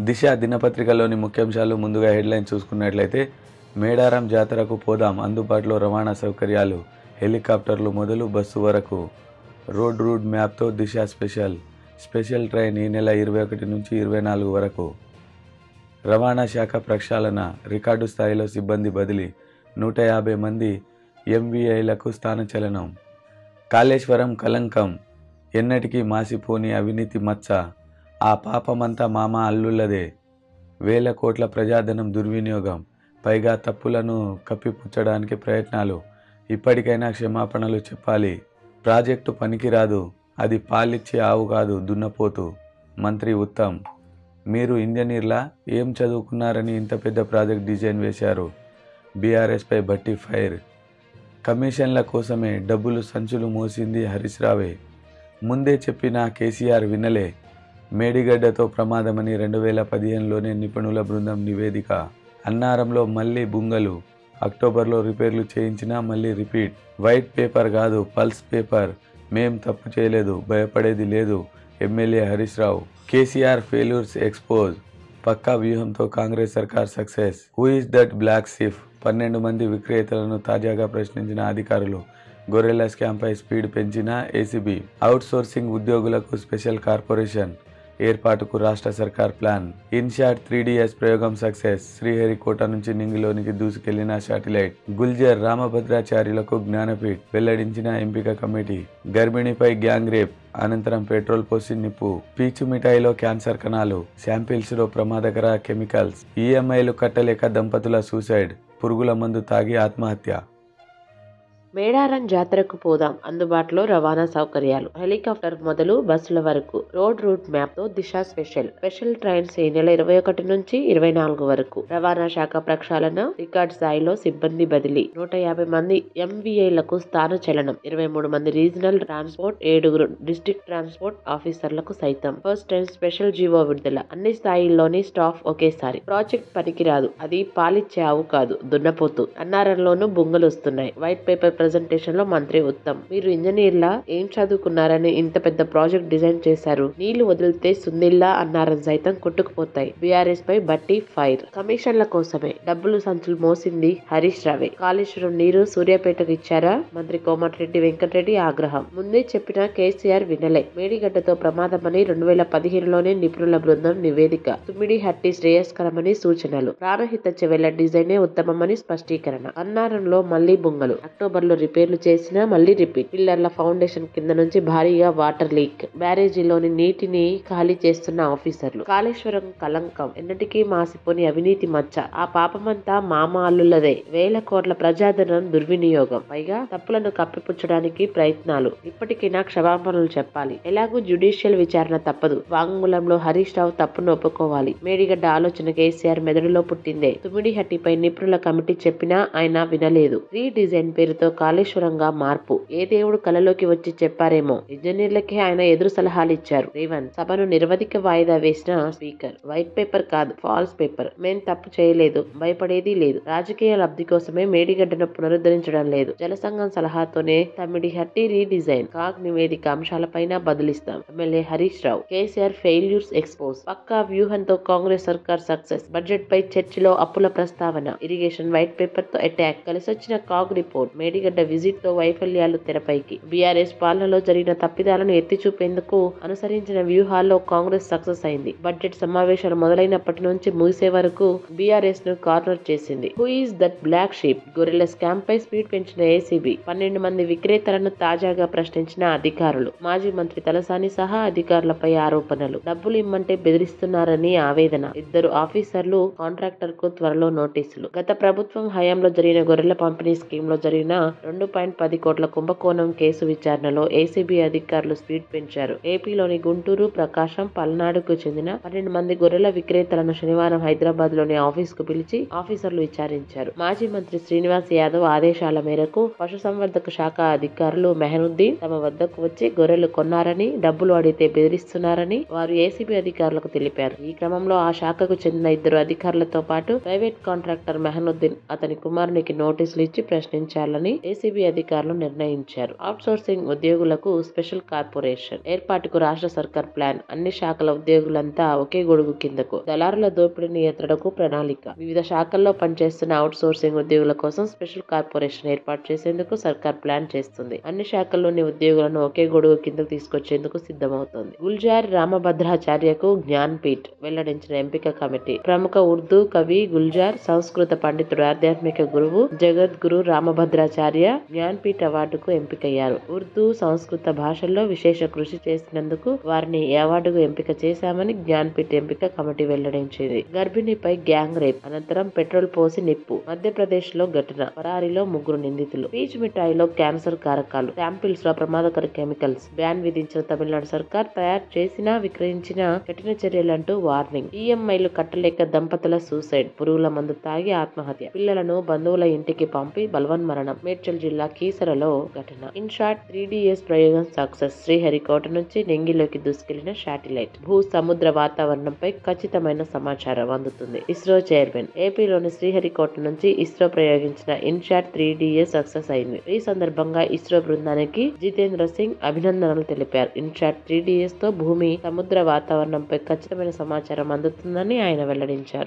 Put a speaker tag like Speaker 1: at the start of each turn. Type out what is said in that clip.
Speaker 1: దిశ దినపత్రికలోని ముఖ్యాంశాలు ముందుగా హెడ్లైన్ చూసుకున్నట్లయితే మేడారం జాతరకు పోదాం, అందుబాటులో రవాణా సౌకర్యాలు, హెలికాప్టర్లు మొదలు బస్సు వరకు, రోడ్ రూట్ మ్యాప్తో దిశ స్పెషల్ ట్రైన్ ఈ నెల 21 నుంచి 24 వరకు, రవాణా శాఖ ప్రక్షాళన, రికార్డు స్థాయిలో సిబ్బంది బదిలీ, 150 మంది ఎంవీఐలకు స్థానచలనం, కాళేశ్వరం కలంకం, ఎన్నటికీ మాసిపోని అవినీతి మచ్చ, ఆ పాపమంతా మామ అల్లుళ్ళదే, వేల కోట్ల ప్రజాధనం దుర్వినియోగం, పైగా తప్పులను కప్పిపుచ్చడానికి ప్రయత్నాలు, ఇప్పటికైనా క్షమాపణలు చెప్పాలి, ప్రాజెక్టు పనికిరాదు, అది పాలిచ్చే ఆవు కాదు దున్నపోతు, మంత్రి ఉత్తమ్, మీరు ఇంజనీర్లా ఏం చదువుకున్నారని ఇంత పెద్ద ప్రాజెక్ట్ డిజైన్ వేశారు, బీఆర్ఎస్పై భట్టి ఫైర్, కమిషన్ల కోసమే డబ్బులు సంచులు మోసింది హరీష్ రావే, ముందే చెప్పిన కేసీఆర్ వినలే, మేడిగడ్డతో ప్రమాదమని 2015లోనే నిపుణుల బృందం నివేదిక, అన్నారంలో మళ్ళీ బుంగలు, అక్టోబర్లో రిపేర్లు చేయించినా మళ్ళీ రిపీట్, వైట్ పేపర్ కాదు పల్స్ పేపర్, మేం తప్పు చేయలేదు, భయపడేది లేదు, MLA Harish Rao, KCR failures expose, పక్కా వ్యూహంతో కాంగ్రెస్ సర్కార్ success, who is that black sheep, 12 మంది విక్రేతలను తాజాగా ప్రశ్నించిన అధికారులు, గొర్రెల స్కామ్పై స్పీడ్ పెంచిన ఏసీబీ, అవుట్ సోర్సింగ్ ఉద్యోగులకు స్పెషల్ కార్పొరేషన్ ఏర్పాటుకు రాష్ట్ర సర్కార్ ప్లాన్, ఇన్షాట్ 3DS ప్రయోగం సక్సెస్, శ్రీహరికోట నుంచి నింగిలోనికి దూసుకెళ్లిన శాటిలైట్, గుల్జర్ రామభద్రాచార్యులకు జ్ఞానపీఠ్ వెల్లడించిన ఎంపిక కమిటీ, గర్భిణిపై గ్యాంగ్ రేప్ అనంతరం పెట్రోల్ పోసి నిప్పు, పీచు మిఠాయిలో క్యాన్సర్ కణాలు, శాంపిల్స్లో ప్రమాదకర కెమికల్స్, ఈఎంఐలు కట్టలేక దంపతుల సూసైడ్, పురుగుల మందు తాగి ఆత్మహత్య.
Speaker 2: మేడారం జాతరకు పోదాం, అందుబాటులో రవాణా సౌకర్యాలు, హెలికాప్టర్ మొదలు బస్సుల వరకు, రోడ్ రూట్ మ్యాప్తో దిశ స్పెషల్ ట్రైన్స్ ఈ నెల 21 నుంచి 24 వరకు, రవాణా శాఖ ప్రక్షాళన, రికార్డ్ స్థాయిలో సిబ్బంది బదిలీ, 150 మంది ఎంవీఐలకు స్థానచలనం, 23 మంది రీజనల్ ట్రాన్స్పోర్ట్, 7 డిస్ట్రిక్ట్ ట్రాన్స్పోర్ట్ ఆఫీసర్లకు సైతం ఫస్ట్ టైం స్పెషల్ జీవో విడుదల, అన్ని స్థాయిల్లోని స్టాఫ్ ఒకేసారి, ప్రాజెక్ట్ పనికిరాదు, అది పాలిచ్చే ఆవు కాదు దున్నపోతు, అన్నారంలోనూ బుంగలు వస్తున్నాయి, వైట్ పేపర్ ప్రెజెంటేషన్ లో మంత్రి ఉత్తమ్, మీరు ఇంజనీర్లా ఏం చదువుకున్నారని ఇంత పెద్ద ప్రాజెక్ట్ డిజైన్ చేశారు, నీళ్లు వదిలితే సుందిల్లా అన్నారం సైతం కొట్టుకుపోతాయి, బీఆర్ఎస్ పై బట్టి ఫైర్, కమిషన్ల కోసమే డబ్బులు సంచులు మోసింది హరీష్ రావే, కాళేశ్వరం నీరు సూర్యాపేటకు ఇచ్చారా, మంత్రి కోమటిరెడ్డి వెంకటరెడ్డి ఆగ్రహం, ముందే చెప్పిన కేసీఆర్ వినలే, మేడిగడ్డతో ప్రమాదమని 2015లోనే నిపుణుల బృందం నివేదిక, తుమ్మిడి హట్టి శ్రేయస్కరమని సూచనలు, ప్రాణహిత చెవెళ్ల డిజైనే ఉత్తమమని స్పష్టీకరణ, అన్నారంలో మళ్లీ బుంగలు, అక్టోబర్ రిపేర్లు చేసినా మళ్లీ రిపీట్, పిల్లర్ల ఫౌండేషన్ కింద నుంచి భారీగా వాటర్ లీక్, బ్యారేజీలోని నీటిని ఖాళీ చేస్తున్న ఆఫీసర్లు, కాళేశ్వరం కలంకం, ఎన్నటికీ మాసిపోని అవినీతి మచ్చ, ఆ పాపమంతా మామ అల్లుళ్ళదే, వేల కోట్ల ప్రజాధనం దుర్వినియోగం, పైగా తప్పులను కప్పిపుచ్చడానికి ప్రయత్నాలు, ఇప్పటికైనా క్షమాపణలు చెప్పాలి, ఎలాగూ జ్యుడిషియల్ విచారణ తప్పదు, వాంగ్మూలంలో హరీష్ రావు తప్పును ఒప్పుకోవాలి, మేడిగడ్డ ఆలోచన కేసీఆర్ మెదడులో పుట్టిందే, తుమ్మిడి హట్టిపై నిపుణుల కమిటీ చెప్పినా ఆయన వినలేదు, రీడిజైన్ పేరుతో కాళేశ్వరంగా మార్పు, ఏ దేవుడు కలలోకి వచ్చి చెప్పారేమో, ఇంజనీర్లకే ఆయన ఎదురు సలహాలు ఇచ్చారు, రేవంత్, సభను నిరవధిక వాయిదా వేసిన స్పీకర్, వైట్ పేపర్ కాదు ఫాల్స్ పేపర్, మేం తప్పు చేయలేదు, భయపడేది లేదు, రాజకీయ లబ్ధి కోసమే మేడిగడ్డను పునరుద్ధరించడం లేదు, జలసంఘం సలహాతోనే తమ్మిడి హట్టి రీడిజైన్, కాగ్ నివేదిక అంశాలపైన బదులిస్తాం, MLA Harish Rao, KCR failures expose, పక్కా వ్యూహంతో కాంగ్రెస్ సర్కార్ సక్సెస్, బడ్జెట్ పై చర్చలో అప్పుల ప్రస్తావన, ఇరిగేషన్ వైట్ పేపర్ తో అటాక్, కలిసొచ్చిన కాగ్ రిపోర్ట్, మేడిగడ్డ విజిట్ తో వైఫల్యాలు తెరపైకి, బీఆర్ఎస్ పాలనలో జరిగిన తప్పిదాలను ఎత్తి చూపేందుకు అనుసరించిన వ్యూహాల్లో కాంగ్రెస్ సక్సెస్ అయింది, బడ్జెట్ సమావేశాలు మొదలైనప్పటి నుంచి ముగిసే వరకు బీఆర్ఎస్ ను కార్నర్ చేసింది, who is that black sheep, గొర్రెల స్కామ్ పై స్పీడ్ పెంచిన ఏసీబీ, 12 మంది విక్రేతలను తాజాగా ప్రశ్నించిన అధికారులు, మాజీ మంత్రి తలసాని సహా అధికారులపై ఆరోపణలు, డబ్బులు ఇమ్మంటే బెదిరిస్తున్నారని ఆవేదన, 2 ఆఫీసర్లు కాంట్రాక్టర్ కు త్వరలో నోటీసులు, గత ప్రభుత్వం హయాంలో జరిగిన గొర్రెల పంపిణీ స్కీమ్ లో జరిగిన 2.10 కోట్ల కుంభకోణం కేసు విచారణలో ఏసీబీ అధికారులు స్పీడ్ పెంచారు, ఏపీలోని గుంటూరు, ప్రకాశం, పల్నాడుకు చెందిన 12 మంది గొర్రెల విక్రేతలను శనివారం హైదరాబాద్ లోని ఆఫీస్ కు పిలిచి ఆఫీసర్లు విచారించారు, మాజీ మంత్రి శ్రీనివాస్ యాదవ్ ఆదేశాల మేరకు పశుసంవర్ధక శాఖ అధికారులు మెహనుద్దీన్ తమ వద్దకు వచ్చి గొర్రెలు కొన్నారని, డబ్బులు అడిగితే బెదిరిస్తున్నారని వారు ఏసీబీ అధికారులకు తెలిపారు, ఈ క్రమంలో ఆ శాఖకు చెందిన 2 అధికారులతో పాటు ప్రైవేట్ కాంట్రాక్టర్ మెహనుద్దీన్, అతని కుమారునికి నోటీసులు ఇచ్చి ప్రశ్నించాలని ఏసీబీ అధికారులు నిర్ణయించారు. అవుట్సోర్సింగ్ ఉద్యోగులకు స్పెషల్ కార్పొరేషన్ ఏర్పాటుకు రాష్ట్ర సర్కార్ ప్లాన్. అన్ని శాఖల ఉద్యోగులంతా ఒకే గొడుగు కిందకు. దళారుల దోపిడీ నియంత్రణకు ప్రణాళిక. వివిధ శాఖల్లో పనిచేస్తున్న అవుట్సోర్సింగ్ ఉద్యోగుల కోసం స్పెషల్ కార్పొరేషన్ ఏర్పాటు చేసేందుకు సర్కార్ ప్లాన్ చేస్తుంది. అన్ని శాఖల్లోని ఉద్యోగులను ఒకే గొడుగు కిందకు తీసుకొచ్చేందుకు సిద్ధమవుతోంది. గుల్జార్ రామభద్రాచార్యకు జ్ఞాన్పీఠ్ వెల్లడించిన ఎంపిక కమిటీ. ప్రముఖ ఉర్దూ కవి గుల్జార్, సంస్కృత పండితుడు, ఆధ్యాత్మిక గురువు జగద్గురు రామభద్రాచార్య జ్ఞాన్పీఠ్ అవార్డుకు ఎంపికయ్యారు. ఉర్దూ, సంస్కృత భాషల్లో విశేష కృషి చేసినందుకు వారిని ఈ అవార్డుకు ఎంపిక చేశామని జ్ఞాన్పీఠ్ ఎంపిక కమిటీ వెల్లడించింది. గర్భిణిపై గ్యాంగ్ రేప్ అనంతరం పెట్రోల్ పోసి నిప్పు. మధ్యప్రదేశ్ లో ఘటన. పరారీలో 3 నిందితులు. పీచు మిఠాయిలో క్యాన్సర్ కారకాలు. శాంపిల్స్ లో ప్రమాదకర కెమికల్స్. బ్యాన్ విధించిన తమిళనాడు సర్కార్. తయారు చేసినా విక్రయించిన కఠిన చర్యలంటూ వార్నింగ్. ఈఎంఐలు కట్టలేక దంపతుల సూసైడ్. పురుగుల మందు తాగి ఆత్మహత్య. పిల్లలను బంధువుల ఇంటికి పంపి బలవన్మరణం. మేడ్చల్ జిల్లా కీసరలో ఘటన. ఇన్షాట్ 3DS ప్రయోగం సక్సెస్. శ్రీహరికోట నుంచి నెంగిలోకి దూసుకెళ్లిన శాటిలైట్. భూ సముద్ర వాతావరణంపై ఖచ్చితమైన సమాచారం అందుతుంది. ఇస్రో చైర్మన్. ఏపీలోని శ్రీహరికోట నుంచి ఇస్రో ప్రయోగించిన ఇన్షాట్ 3DS సక్సెస్ అయింది. ఈ సందర్భంగా ఇస్రో బృందానికి జితేంద్ర సింగ్ అభినందనలు తెలిపారు. ఇన్షాట్ 3DS తో భూమి సముద్ర వాతావరణంపై ఖచ్చితమైన సమాచారం అందుతుందని ఆయన వెల్లడించారు.